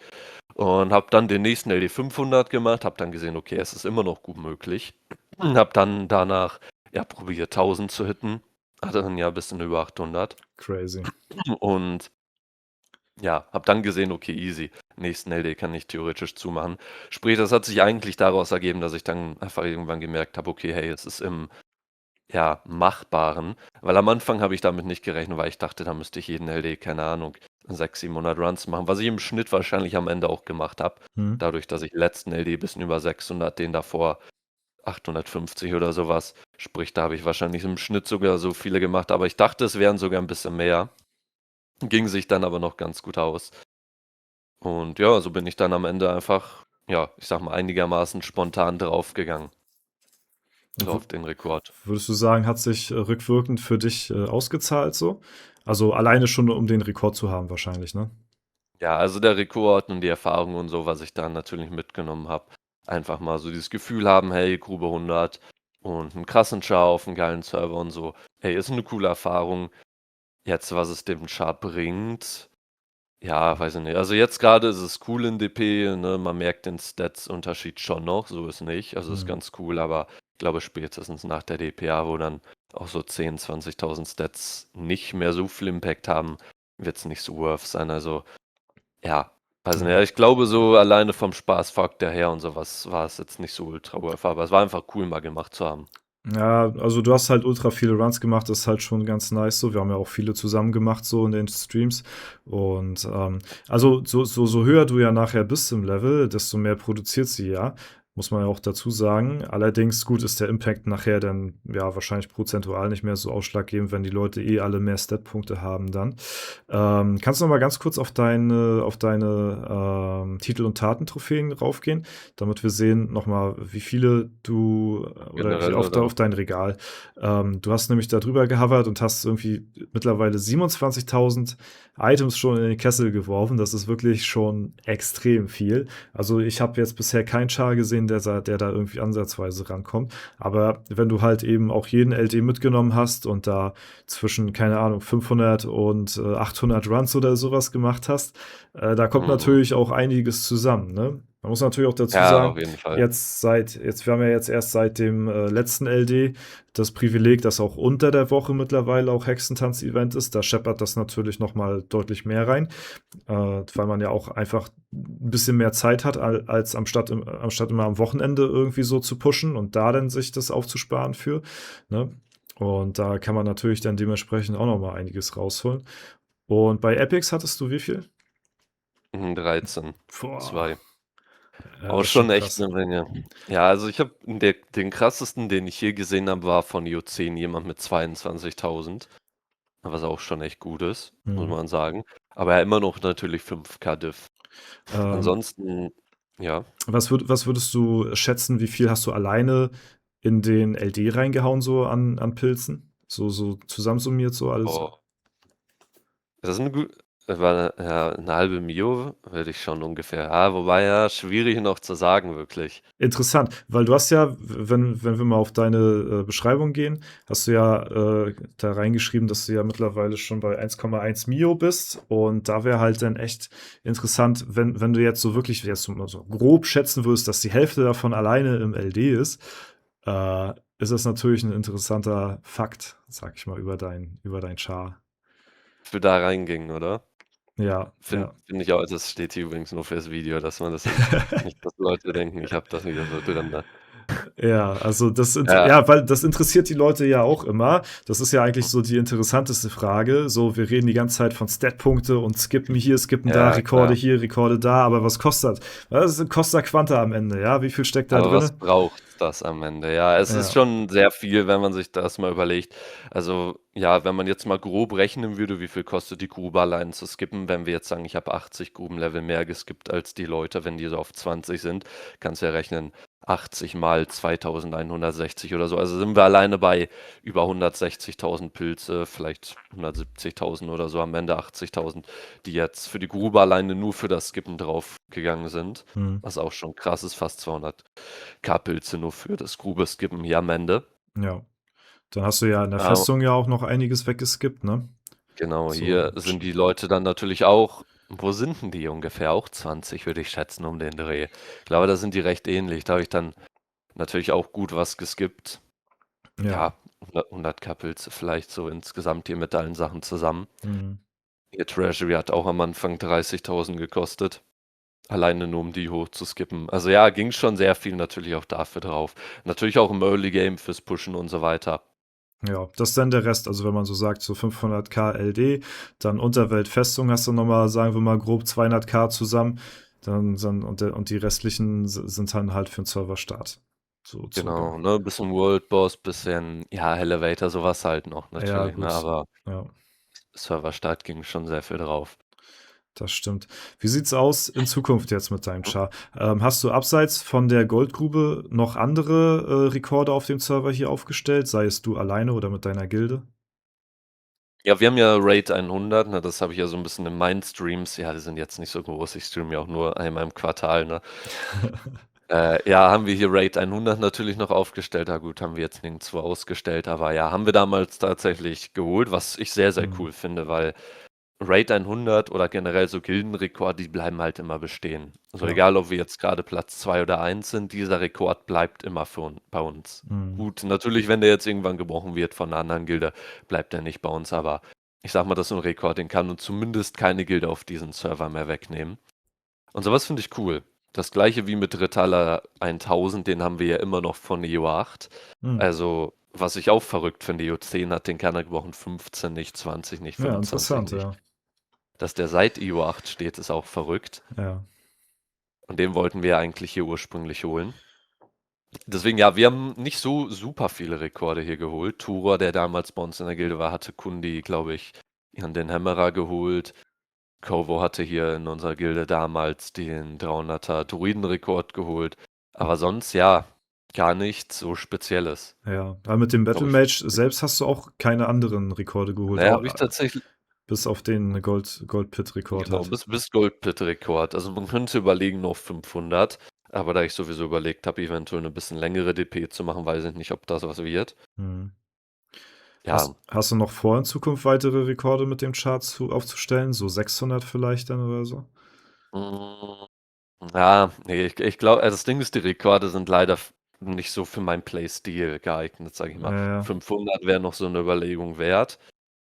Und habe dann den nächsten LD 500 gemacht, habe dann gesehen, okay, es ist immer noch gut möglich. Habe dann danach ja probiert 1000 zu hitten, hatte dann ja ein bisschen über 800 Crazy. und ja, habe dann gesehen, okay, easy, nächsten LD kann ich theoretisch zumachen. Sprich, das hat sich eigentlich daraus ergeben, dass ich dann einfach irgendwann gemerkt habe, okay, hey, es ist im ja, Machbaren, weil am Anfang habe ich damit nicht gerechnet, weil ich dachte, da müsste ich jeden LD, keine Ahnung, 600, 700 Runs machen, was ich im Schnitt wahrscheinlich am Ende auch gemacht habe. Mhm. Dadurch, dass ich letzten LD bisschen über 600, den davor 850 oder sowas. Sprich, da habe ich wahrscheinlich im Schnitt sogar so viele gemacht, aber ich dachte, es wären sogar ein bisschen mehr. Ging sich dann aber noch ganz gut aus. Und ja, so bin ich dann am Ende einfach, ja, ich sag mal, einigermaßen spontan draufgegangen. So W- auf den Rekord. Würdest du sagen, hat sich rückwirkend für dich ausgezahlt so? Also alleine schon, um den Rekord zu haben, wahrscheinlich, ne? Ja, also der Rekord und die Erfahrung und so, was ich da natürlich mitgenommen habe. Einfach mal so dieses Gefühl haben, hey, Grube 100 und einen krassen Char auf einen geilen Server und so. Hey, ist eine coole Erfahrung. Jetzt, was es dem Char bringt, ja, weiß ich nicht. Also jetzt gerade ist es cool in DP, ne? Man merkt den Stats-Unterschied schon noch, so ist nicht. Also ist Mhm. ganz cool, aber ich glaube spätestens nach der DPA, wo dann auch so 10.000, 20.000 Stats nicht mehr so viel Impact haben, wird es nicht so worth sein. Also ja, weiß nicht. Ja. Ich glaube, so alleine vom Spaßfaktor her und sowas war es jetzt nicht so ultra worth, aber es war einfach cool, mal gemacht zu haben. Ja, also du hast halt ultra viele Runs gemacht, das ist halt schon ganz nice so. Wir haben ja auch viele zusammen gemacht so in den Streams. Und also so höher du ja nachher bist im Level, desto mehr produziert sie ja. Muss man ja auch dazu sagen. Allerdings, gut, ist der Impact nachher dann ja wahrscheinlich prozentual nicht mehr so ausschlaggebend, wenn die Leute eh alle mehr Stat-Punkte haben dann. Kannst du noch mal ganz kurz auf deine Titel- und Taten-Trophäen raufgehen, damit wir sehen noch mal, wie viele du oder Generell, auf oder? dein Regal. Du hast nämlich da drüber gehovert und hast irgendwie mittlerweile 27.000 Items schon in den Kessel geworfen. Das ist wirklich schon extrem viel. Also ich habe jetzt bisher keinen Char gesehen, der da irgendwie ansatzweise rankommt. Aber wenn du halt eben auch jeden LD mitgenommen hast und da zwischen, keine Ahnung, 500 und 800 Runs oder sowas gemacht hast, da kommt Mhm. natürlich auch einiges zusammen. Ne? Man muss natürlich auch dazu Ja, sagen, auf jeden Fall. wir haben ja jetzt erst seit dem letzten LD das Privileg, dass auch unter der Woche mittlerweile auch Hexentanz-Event ist. Da scheppert das natürlich noch mal deutlich mehr rein, weil man ja auch einfach ein bisschen mehr Zeit hat, als am Stadt immer am Wochenende irgendwie so zu pushen und da dann sich das aufzusparen für. Ne? Und da kann man natürlich dann dementsprechend auch noch mal einiges rausholen. Und bei Epics hattest du wie viel? 13, Boah, 2. ja, Auch das ist schon schon echt krass. eine Menge. Ja, also ich habe den krassesten, den ich je gesehen habe, war von IO10 jemand mit 22.000, was auch schon echt gut ist, muss Mhm. man sagen. Aber ja, immer noch natürlich 5K Diff. Ähm, Ansonsten, ja. was würdest du schätzen, wie viel hast du alleine in den LD reingehauen, so an Pilzen? So zusammensummiert, so alles. Oh. Das ist eine gut, war ja eine halbe Mio, würde ich schon ungefähr. Ja, wobei ja, schwierig noch zu sagen, wirklich. Interessant, weil du hast ja, wenn wir mal auf deine Beschreibung gehen, hast du ja da reingeschrieben, dass du ja mittlerweile schon bei 1,1 Mio bist. Und da wäre halt dann echt interessant, wenn du jetzt so wirklich jetzt so grob schätzen würdest, dass die Hälfte davon alleine im LD ist das natürlich ein interessanter Fakt, sag ich mal, über dein Char. Für da reinging, oder? Ja, Finde ja. find ich auch, das steht hier übrigens nur fürs Video, dass man das nicht, dass Leute denken, ich habe das wieder so drin. Ne? Ja, also Ja, ja, weil das interessiert die Leute ja auch immer. Das ist ja eigentlich so die interessanteste Frage. So, wir reden die ganze Zeit von Statpunkte und skippen hier, skippen da, ja, Rekorde klar. hier, Rekorde da, aber was kostet? Was ist Costa Quanta am Ende, ja? Wie viel steckt da Aber was drinne? braucht das am Ende? Ja, es ist Ja. schon sehr viel, wenn man sich das mal überlegt. Also, ja, wenn man jetzt mal grob rechnen würde, wie viel kostet die Grube allein zu skippen, wenn wir jetzt sagen, ich habe 80 Grubenlevel mehr geskippt als die Leute, wenn die so auf 20 sind, kannst du ja rechnen, 80 mal 2160 oder so. Also sind wir alleine bei über 160.000 Pilze, vielleicht 170.000 oder so, am Ende 80.000, die jetzt für die Grube alleine nur für das Skippen draufgegangen sind. Hm. Was auch schon krass ist, fast 200k Pilze nur für das Grube-Skippen hier am Ende. Ja. Dann hast du ja in der Ah, Festung ja auch noch einiges weggeskippt, ne? genau, So, hier sind die Leute dann natürlich auch, wo sind denn die ungefähr? Auch 20, würde ich schätzen, um den Dreh. Ich glaube, da sind die recht ähnlich. Da habe ich dann natürlich auch gut was geskippt. ja. Ja, 100k Pilze vielleicht so insgesamt hier mit allen Sachen zusammen. Hm. Ihr Treasury hat auch am Anfang 30.000 gekostet. Alleine nur um die hochzuskippen. Also ja, ging schon sehr viel natürlich auch dafür drauf. Natürlich auch im Early Game fürs Pushen und so weiter. Ja, das ist dann der Rest. Also, wenn man so sagt, so 500k LD, dann Unterwelt-Festung hast du nochmal, sagen wir mal, grob 200k zusammen. Und die restlichen sind dann halt für den Serverstart. So circa. Genau, ne? Bisschen World Boss, bisschen, ja, Elevator, sowas halt noch Ja, natürlich, ne? gut. Aber Ja, Serverstart ging schon sehr viel drauf. das stimmt. Wie sieht's aus in Zukunft jetzt mit deinem Char? Hast du abseits von der Goldgrube noch andere Rekorde auf dem Server hier aufgestellt? Sei es du alleine oder mit deiner Gilde? Ja, wir haben ja Raid 100, ne? Das habe ich ja so ein bisschen in meinen Streams. Ja, die sind jetzt nicht so groß. Ich streame ja auch nur einmal im Quartal, ne? Ja, haben wir hier Raid 100 natürlich noch aufgestellt. Ja gut, haben wir jetzt nirgendwo ausgestellt, aber ja, haben wir damals tatsächlich geholt, was ich sehr, sehr Hm, cool finde, weil Raid 100 oder generell so Gildenrekorde, die bleiben halt immer bestehen. Also ja. egal, ob wir jetzt gerade Platz 2 oder 1 sind, dieser Rekord bleibt immer bei uns. Hm, Gut, natürlich, wenn der jetzt irgendwann gebrochen wird von einer anderen Gilde, bleibt der nicht bei uns, aber ich sag mal, das ist so ein Rekord, den kann uns zumindest keine Gilde auf diesen Server mehr wegnehmen. Und sowas finde ich cool. Das gleiche wie mit Rittala 1000, den haben wir ja immer noch von EO8. hm. Also, was ich auch verrückt finde, EO10 hat den keiner gebrochen, 15 nicht, 20 nicht, Ja, 25 interessant, nicht. ja. Dass der seit EO8 steht, ist auch verrückt. Ja. Und den wollten wir ja eigentlich hier ursprünglich holen. Deswegen, ja, wir haben nicht so super viele Rekorde hier geholt. Tura, der damals bei uns in der Gilde war, hatte Kundi, glaube ich, ihren den Hämmerer geholt. Kovo hatte hier in unserer Gilde damals den 300er Druidenrekord geholt. Aber sonst, ja, gar nichts so Spezielles. Ja, aber mit dem Battle Glaube ich. Mage selbst hast du auch keine anderen Rekorde geholt, Naja, habe ich tatsächlich, bis auf den Gold-Pit-Rekord genau, halt. bis Goldpit-Rekord. Also man könnte überlegen noch 500, aber da ich sowieso überlegt habe, eventuell eine bisschen längere DP zu machen, weiß ich nicht, ob das was wird. Hm. Ja, Hast du noch vor, in Zukunft weitere Rekorde mit dem Chart aufzustellen? So 600 vielleicht dann oder so? mm, ja, nee, ich glaube, das Ding ist, die Rekorde sind leider nicht so für meinen Playstil geeignet, sage ich mal. Ja. 500 wäre noch so eine Überlegung wert,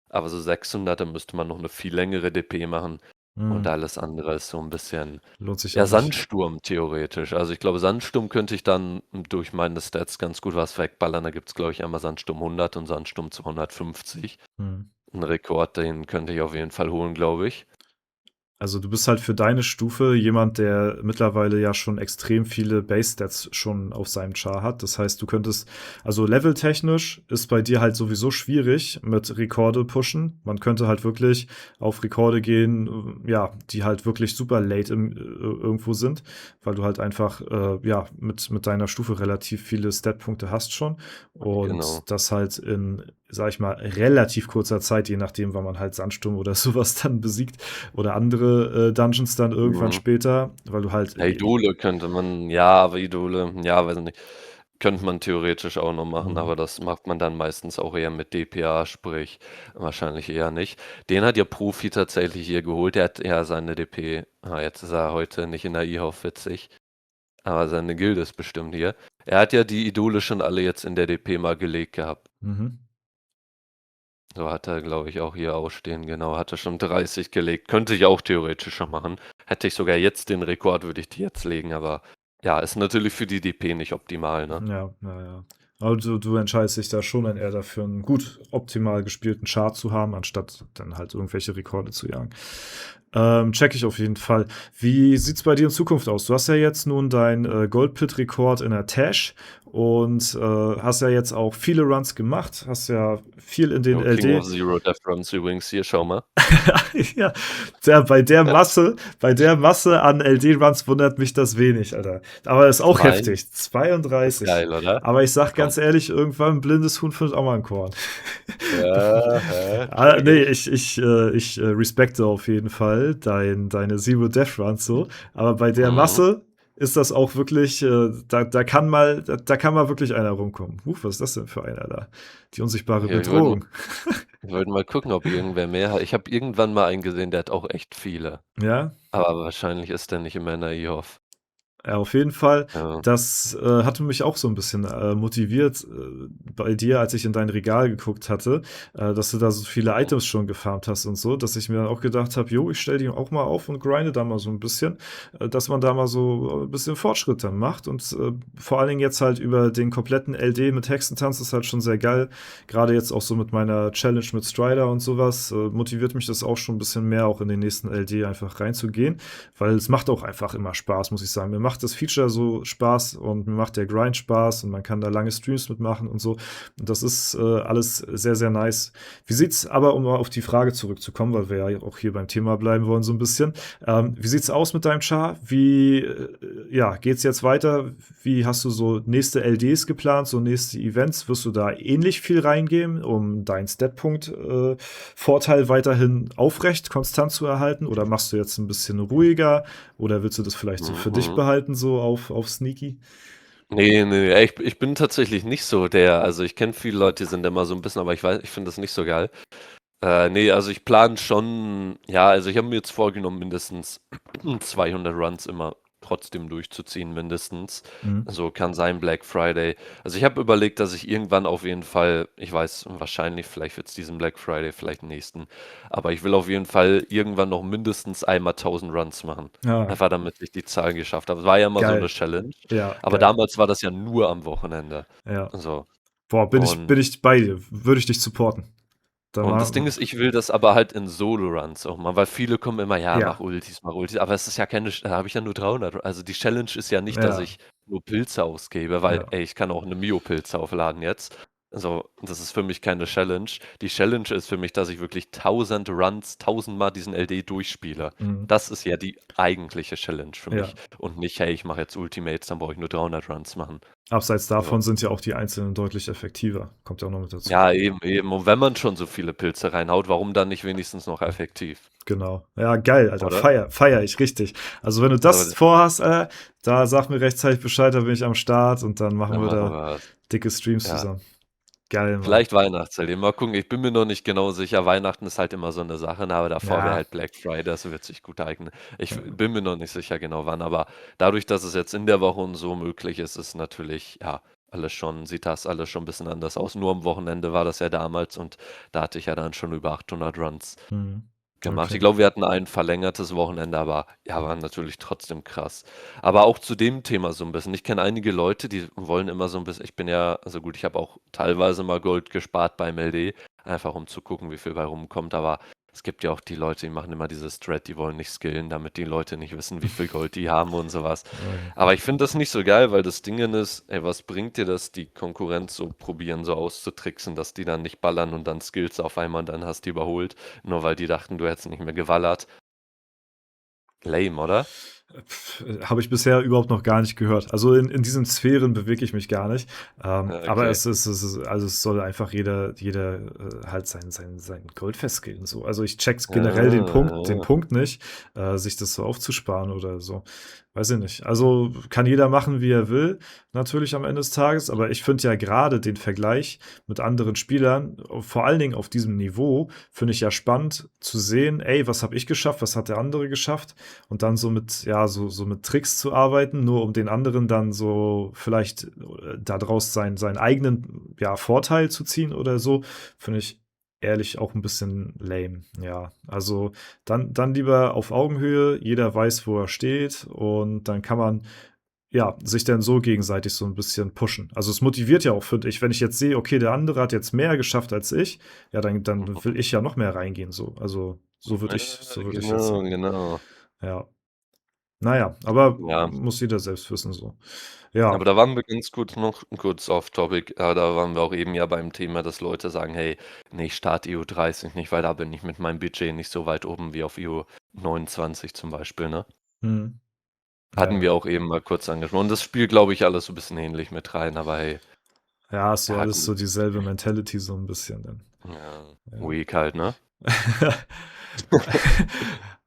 aber so 600, da müsste man noch eine viel längere DP machen und Hm. alles andere ist so ein bisschen. Lohnt sich ja Ja, nicht. Sandsturm theoretisch. Also ich glaube, Sandsturm könnte ich dann durch meine Stats ganz gut was wegballern. Da gibt es, glaube ich, einmal Sandsturm 100 und Sandsturm 250. Hm. Ein Rekord, den könnte ich auf jeden Fall holen, glaube ich. Also du bist halt für deine Stufe jemand, der mittlerweile ja schon extrem viele Base-Stats schon auf seinem Char hat. Das heißt, du könntest, also leveltechnisch ist bei dir halt sowieso schwierig mit Rekorde pushen. Man könnte halt wirklich auf Rekorde gehen, ja, die halt wirklich super late irgendwo sind, weil du halt einfach, ja, mit deiner Stufe relativ viele Stat-Punkte hast schon. Genau. Und das halt in, sag ich mal, relativ kurzer Zeit, je nachdem, wann man halt Sandsturm oder sowas dann besiegt oder andere Dungeons dann irgendwann Mhm. später, weil du halt, Ja, Idole könnte man, ja, aber Idole, ja, weiß nicht. Könnte man theoretisch auch noch machen, hm, aber das macht man dann meistens auch eher mit DPA, sprich wahrscheinlich eher nicht. Den hat ja Profi tatsächlich hier geholt. Der hat ja seine DP, jetzt ist er heute nicht in der E-Hauf, witzig. Aber seine Gilde ist bestimmt hier. Er hat ja die Idole schon alle jetzt in der DP mal gelegt gehabt. mhm. So hat er, glaube ich, auch hier ausstehen. Genau, hat er schon 30 gelegt. Könnte ich auch theoretisch schon machen. Hätte ich sogar jetzt den Rekord, würde ich die jetzt legen, aber Ja, ist natürlich für die DP nicht optimal, ne? Ja, ja, ja. Aber du entscheidest dich da schon dann eher dafür, einen gut optimal gespielten Chart zu haben, anstatt dann halt irgendwelche Rekorde zu jagen. Check ich auf jeden Fall. Wie sieht's bei dir in Zukunft aus? Du hast ja jetzt nun dein Gold-Pit-Rekord in der Tash und hast ja jetzt auch viele Runs gemacht, hast ja viel in den Jo, King LD. of Zero Death Runs übrigens hier, schau mal. Ja, bei der Masse an LD-Runs wundert mich das wenig, Alter. Aber ist auch Zwei, heftig. ist 32. geil, oder? Aber ich sag Komm. ganz ehrlich, irgendwann ein blindes Huhn findet auch mal ein Korn. Check Nee, ich. ich respekte auf jeden Fall deine Zero Death Runs so. Aber bei der Mhm. Masse ist das auch wirklich, da kann mal wirklich einer rumkommen. Was ist das denn für einer da? Die unsichtbare Hier, Bedrohung. wir wollten mal gucken, ob irgendwer mehr hat. Ich habe irgendwann mal einen gesehen, der hat auch echt viele. Ja, Aber wahrscheinlich ist der nicht im NAI-Off. ja, auf jeden Fall. Ja. Das hatte mich auch so ein bisschen motiviert bei dir, als ich in dein Regal geguckt hatte, dass du da so viele Mhm. Items schon gefarmt hast und so, dass ich mir dann auch gedacht habe, jo, ich stelle die auch mal auf und grinde da mal so ein bisschen, dass man da mal so ein bisschen Fortschritt dann macht. Und vor allen Dingen jetzt halt über den kompletten LD mit Hexentanz ist halt schon sehr geil. Gerade jetzt auch so mit meiner Challenge mit Strider und sowas, motiviert mich das auch schon ein bisschen mehr, auch in den nächsten LD einfach reinzugehen. Weil es macht auch einfach immer Spaß, muss ich sagen. Mir macht das Feature so Spaß und mir macht der Grind Spaß und man kann da lange Streams mitmachen und so. Und das ist alles sehr, sehr nice. Wie sieht's aber, um mal auf die Frage zurückzukommen, weil wir ja auch hier beim Thema bleiben wollen, so ein bisschen. Wie sieht's aus mit deinem Char? Wie, ja, geht's jetzt weiter? Wie hast du so nächste LDs geplant, so nächste Events? Wirst du da ähnlich viel reingeben, um deinen Stat-Punkt-Vorteil weiterhin aufrecht, konstant zu erhalten? Oder machst du jetzt ein bisschen ruhiger? Oder willst du das vielleicht so für dich Mhm. behalten, so auf Sneaky? Nee, ich bin tatsächlich nicht so der, also ich kenne viele Leute, die sind immer so ein bisschen, aber ich finde das nicht so geil. Nee, also ich plane schon, ja, also ich habe mir jetzt vorgenommen, mindestens 200 Runs immer trotzdem durchzuziehen, mindestens. Mhm. Also kann sein Black Friday. Also ich habe überlegt, dass ich irgendwann auf jeden Fall, ich weiß, wahrscheinlich, vielleicht wird es diesen Black Friday, vielleicht nächsten, aber ich will auf jeden Fall irgendwann noch mindestens einmal 1000 Runs machen. Ja, Einfach damit ich die Zahl geschafft habe. Es war ja immer so eine geil. Challenge, Ja, aber geil. damals war das ja nur am Wochenende. Ja. So. Boah, Und bin ich bei dir. Würde ich dich supporten. Da Und das Ding mal, ist, ich will das aber halt in Solo-Runs auch mal, weil viele kommen immer, ja, ja, Mach Ultis, aber es ist ja keine, da habe ich ja nur 300. Also die Challenge ist ja nicht, dass ja, ich nur Pilze ausgebe, weil, ja. ey, ich kann auch eine Mio-Pilze aufladen jetzt. Also, das ist für mich keine Challenge. Die Challenge ist für mich, dass ich wirklich 1000 Runs, 1000 Mal diesen LD durchspiele. Mhm. Das ist ja die eigentliche Challenge für mich. Ja. Und nicht, hey, ich mache jetzt Ultimates, dann brauche ich nur 300 Runs machen. Abseits So. davon sind ja auch die einzelnen deutlich effektiver. Kommt ja auch noch mit dazu. Ja, eben. Und wenn man schon so viele Pilze reinhaut, warum dann nicht wenigstens noch effektiv? Genau. Ja, geil, Alter. Oder? Feier ich richtig. Also, wenn du das So, vorhast, da sag mir rechtzeitig Bescheid, da bin ich am Start und dann machen dann wir machen da wir das. dicke Streams Ja. zusammen. Geil, Mann. Vielleicht Weihnachts-LD. Mal gucken, ich bin mir noch nicht genau sicher. Weihnachten ist halt immer so eine Sache, ne, aber davor wäre Ja, halt Black Friday, das wird sich gut eignen. Ich ja. bin mir noch nicht sicher genau wann, aber dadurch, dass es jetzt in der Woche und so möglich ist, ist natürlich, ja, sieht das alles schon ein bisschen anders aus. Nur am Wochenende war das ja damals und da hatte ich ja dann schon über 800 Runs Mhm. gemacht. Ich Okay. glaube, wir hatten ein verlängertes Wochenende, aber ja, war natürlich trotzdem krass. Aber auch zu dem Thema so ein bisschen. Ich kenne einige Leute, die wollen immer so ein bisschen, ich bin ja, also gut, ich habe auch teilweise mal Gold gespart beim LD, einfach um zu gucken, wie viel bei rumkommt, aber es gibt ja auch die Leute, die machen immer diese Strat, die wollen nicht skillen, damit die Leute nicht wissen, wie viel Gold die haben und sowas. Okay. Aber ich finde das nicht so geil, weil das Ding ist, ey, was bringt dir das, die Konkurrenz so probieren, so auszutricksen, dass die dann nicht ballern und dann skillst auf einmal und dann hast du die überholt, nur weil die dachten, du hättest nicht mehr gewallert. Lame, oder? Habe ich bisher überhaupt noch gar nicht gehört. Also in diesen Sphären bewege ich mich gar nicht. Ja, Aber okay. also es soll einfach jeder halt sein Gold festlegen. So. Also ich check's generell den Ja. Punkt nicht, sich das so aufzusparen oder so. Weiß ich nicht. Also kann jeder machen, wie er will, natürlich am Ende des Tages, aber ich finde ja gerade den Vergleich mit anderen Spielern, vor allen Dingen auf diesem Niveau, finde ich ja spannend zu sehen, ey, was habe ich geschafft, was hat der andere geschafft? Und dann so mit, ja, so mit Tricks zu arbeiten, nur um den anderen dann so vielleicht daraus seinen eigenen, ja, Vorteil zu ziehen oder so, finde ich ehrlich auch ein bisschen lame. Ja, also dann lieber auf Augenhöhe, jeder weiß, wo er steht und dann kann man ja, sich dann so gegenseitig so ein bisschen pushen. Also, es motiviert ja auch, finde ich, wenn ich jetzt sehe, okay, der andere hat jetzt mehr geschafft als ich, ja, dann will ich ja noch mehr reingehen so. Also, so würde ich das Genau, sehen. genau. Ja. Na ja, aber Ja. muss jeder selbst wissen so. Ja. Aber da waren wir ganz kurz noch kurz off topic, da waren wir auch eben ja beim Thema, dass Leute sagen: „Hey, ne, ich starte EU30 nicht, weil da bin ich mit meinem Budget nicht so weit oben wie auf EU29 zum Beispiel“, ne? Mhm. Hatten Ja. wir auch eben mal kurz angesprochen. Das spielt, glaube ich, alles so 'n bisschen ähnlich mit rein, aber hey, Ja, ist so ja alles so gut, dieselbe Mentality so ein bisschen dann. ja, Ja. weak halt, ne?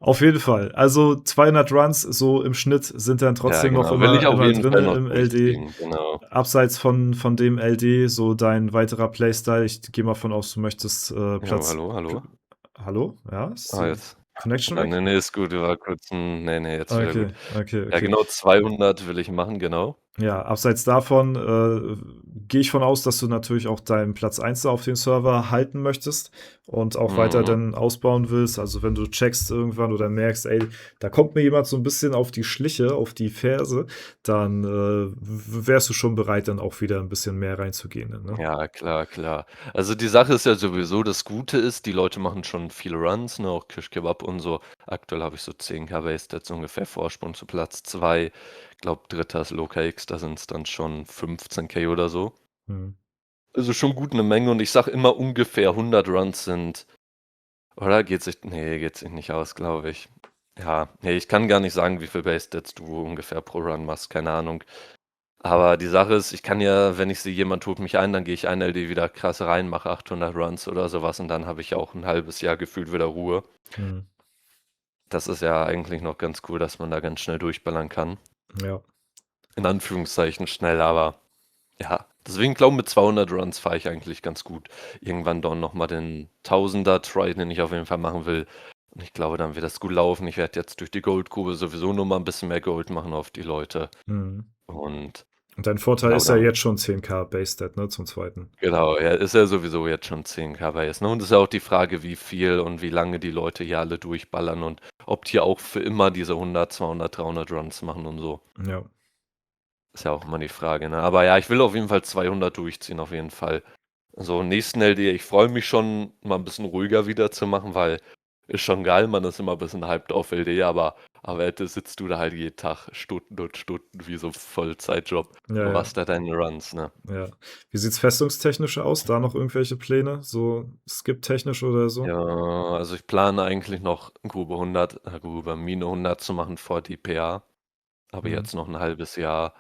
Auf jeden Fall. Also 200 Runs so im Schnitt sind dann Ja, trotzdem noch genau, will ich auf immer jeden Fall drinne noch im LD. durchziehen, genau. Abseits von dem LD, so dein weiterer Playstyle. Ich gehe mal von aus, du möchtest Jo, Platz. hallo, hallo? Hallo? Ja, ist Ah, die jetzt. Connection Ne, weg? ne, ist gut, war kurz 'n ne, jetzt wieder gut. Okay, okay, Ja, okay. genau 200 will ich machen, genau. Ja, abseits davon gehe ich von aus, dass du natürlich auch deinen Platz 1 da auf dem Server halten möchtest und auch weiter Mhm. dann ausbauen willst. Also wenn du checkst irgendwann oder merkst, ey, da kommt mir jemand so ein bisschen auf die Schliche, auf die Ferse, dann wärst du schon bereit, dann auch wieder ein bisschen mehr reinzugehen. Ne? Ja, klar, klar. Also, die Sache ist ja sowieso, das Gute ist, die Leute machen schon viele Runs, ne, auch Kish Kebab und so. Aktuell habe ich so 10K Base Stats ungefähr Vorsprung zu Platz 2. Glaube, 3. ist LoKX, da sind's dann schon 15K oder so. Mhm. Also, schon gut 'ne Menge und ich sage immer ungefähr 100 Runs sind oder geht sich nicht aus, glaube ich. Ja, ne, ich kann gar nicht sagen, wie viel Base Stats du ungefähr pro Run machst, keine Ahnung. Aber die Sache ist, ich kann ja, wenn ich sehe, jemand holt mich ein, dann gehe ich ein LD wieder krass rein, mache 800 Runs oder sowas und dann habe ich auch 'n halbes Jahr gefühlt wieder Ruhe. Mhm. Das ist ja eigentlich noch ganz cool, dass man da ganz schnell durchballern kann. Ja. In Anführungszeichen schnell, aber ja. Deswegen glaube mit 200 Runs fahre ich eigentlich ganz gut. Irgendwann dann noch mal den 1000er Try, den ich auf jeden Fall machen will. Und ich glaube, dann wird das gut laufen. Ich werde jetzt durch die Goldgrube sowieso noch mal 'n bisschen mehr Gold machen auf die Leute Mhm. und Und dein ich Vorteil glaube ist ja dann jetzt schon 10K Base Stat, ne, zum zweiten. genau, ja, ist ja sowieso jetzt schon 10K Base, ne? Und ist ja auch die Frage, wie viel und wie lange die Leute hier alle durchballern und ob die auch für immer diese 100, 200, 300 Runs machen und so. Ja. Ist ja auch immer die Frage, ne? Aber ja, ich will auf jeden Fall 200 durchziehen, auf jeden Fall. So, nächsten LD, ich freue mich schon, mal 'n bisschen ruhiger wieder zu machen, weil ist schon geil, man ist immer 'n bisschen hyped auf LD, aber jetzt sitzt du da halt jeden Tag Stunden und Stunden wie so Vollzeitjob Ja, und ja. machst da deine Runs, ne? Ja. Wie sieht's festungstechnisch aus? Da noch irgendwelche Pläne, so skip-technisch oder so? Ja, also ich plane eigentlich noch Grube Mine 100 zu machen vor die PA, aber Mhm. jetzt noch 'n halbes Jahr,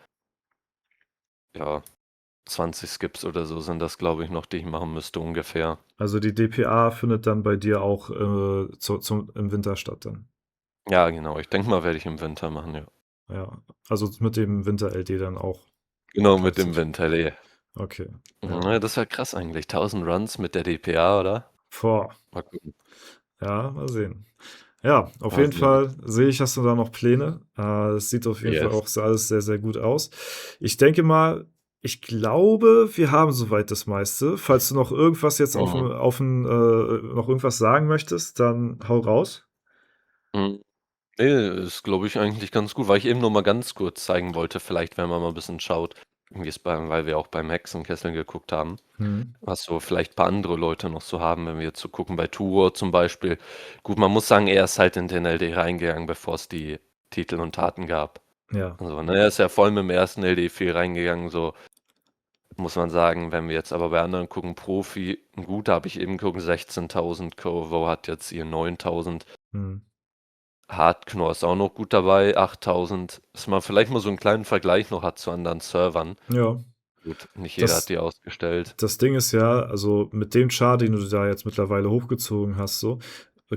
ja, 20 Skips oder so sind das, glaube ich, noch, die ich machen müsste ungefähr. Also die DPA findet dann bei dir auch im Winter statt dann? Ja, genau, ich denke mal, werde ich im Winter machen, ja. Ja. Also mit dem Winter-LD dann auch Genau, mit dem gleichzeitig. Winterlee. Okay, ja. Ja, das wäre krass eigentlich. 1000 Runs mit der DPA, oder? Boah. Mal gucken. Ja, mal sehen. Ja, auf Mal jeden sehen. Fall sehe ich, hast du da noch Pläne. Es sieht auf jeden Fall Yes. auch alles sehr, sehr gut aus. Ich denke mal, ich glaube, wir haben soweit das meiste. Falls du noch irgendwas jetzt Mhm. noch irgendwas sagen möchtest, dann hau raus. Mhm. Ne, ist, glaube ich, eigentlich ganz gut, weil ich eben nur mal ganz kurz zeigen wollte, vielleicht, wenn man mal 'n bisschen schaut, wie es beim weil wir auch beim Hexenkessel geguckt haben, Mhm. was so vielleicht paar andere Leute noch so haben, wenn wir jetzt so gucken bei Turor zum Beispiel. Gut, man muss sagen, er ist halt in den LD reingegangen, bevor's die Titel und Taten gab. Ja, Also, ne, er ist ja vor allem im ersten LD viel reingegangen, so muss man sagen. Wenn wir jetzt aber bei anderen gucken, Profi, gut, da habe ich eben geguckt, 16.000, Corvo hat jetzt hier 9.000. mhm. Hardknor ist auch noch gut dabei, 8.000. Dass man vielleicht mal so 'n kleinen Vergleich noch hat zu anderen Servern. Ja, Gut, nicht jeder hat das die ausgestellt. das Ding ist ja, also mit dem Char, den du da jetzt mittlerweile hochgezogen hast, so,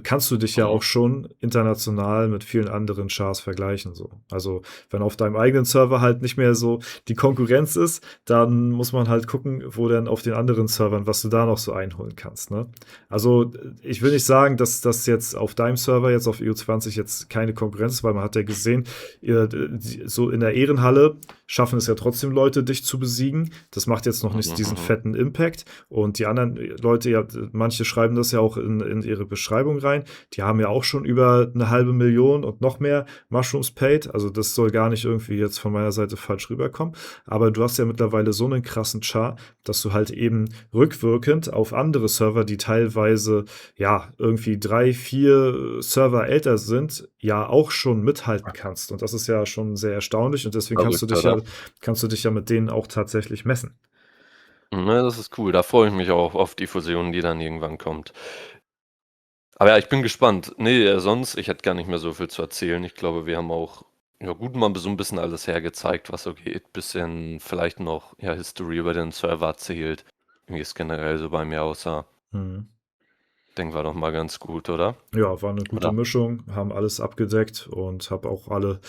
kannst du dich ja Mhm. auch schon international mit vielen anderen Chars vergleichen, so. Also, wenn auf deinem eigenen Server halt nicht mehr so die Konkurrenz ist, dann muss man halt gucken, wo denn auf den anderen Servern, was du da noch so einholen kannst, ne? Also, ich will nicht sagen, dass das jetzt auf deinem Server, jetzt auf EU20 jetzt keine Konkurrenz ist, weil man hat ja gesehen, so in der Ehrenhalle schaffen es ja trotzdem Leute, dich zu besiegen. Das macht jetzt noch nicht Mhm, diesen mhm. fetten Impact. Und die anderen Leute, ja, manche schreiben das ja auch in ihre Beschreibung rein. Die haben ja auch schon über 500.000 und noch mehr Mushrooms paid. Also das soll gar nicht irgendwie jetzt von meiner Seite falsch rüberkommen. Aber du hast ja mittlerweile so einen krassen Char, dass du halt eben rückwirkend auf andere Server, die teilweise ja irgendwie 3, 4 Server älter sind, ja auch schon mithalten kannst. Und das ist ja schon sehr erstaunlich und deswegen Verrückt, oder? kannst du dich ja mit denen auch tatsächlich messen. Ne, das ist cool. Da freue ich mich auch auf die Fusion, die dann irgendwann kommt. Aber ja, ich bin gespannt. Ne, sonst ich hätte gar nicht mehr so viel zu erzählen. Ich glaube, wir haben auch, ja gut, mal so 'n bisschen alles hergezeigt, was so geht. Bisschen vielleicht noch, ja, History über den Server erzählt, wie es generell so bei mir aussah. Mhm. Denke, war doch mal ganz gut, oder? Ja, war eine gute Oder? Mischung, haben alles abgedeckt und habe auch alle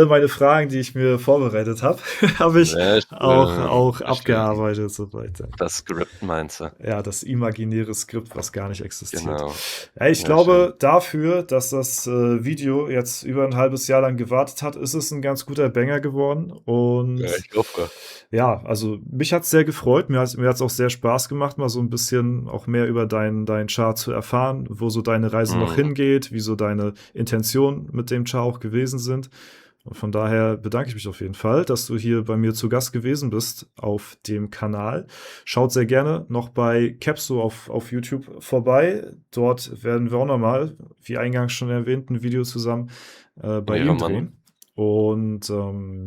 meine Fragen, die ich mir vorbereitet habe, habe ich Sehr schön, auch sehr schön. abgearbeitet so weiter. Das Skript meinst du? Ja, das imaginäre Skript, was gar nicht existiert. Genau. Ja, ich Ja, schön. glaube, dafür, dass das Video jetzt über ein halbes Jahr lang gewartet hat, ist es ein ganz guter Banger geworden. Ja, Und ich hoffe. ja, also mich hat's sehr gefreut. Mir hat's auch sehr Spaß gemacht, mal so ein bisschen auch mehr über deinen Char zu erfahren, wo so deine Reise noch Mhm. hingeht, wie so deine Intentionen mit dem Char auch gewesen sind. Und von daher bedanke ich mich auf jeden Fall, dass du hier bei mir zu Gast gewesen bist auf dem Kanal. Schaut sehr gerne noch bei Capso auf YouTube vorbei. Dort werden wir auch nochmal, wie eingangs schon erwähnt, ein Video zusammen bei ihm Ehrenmann. drehen. Und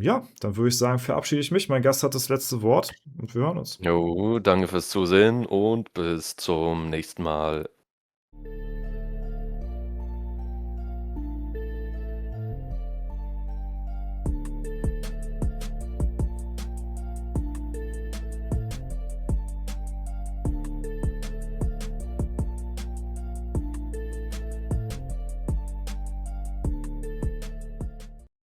ja, dann würde ich sagen, verabschiede ich mich. Mein Gast hat das letzte Wort und wir hören uns. Jo, danke fürs Zusehen und bis zum nächsten Mal.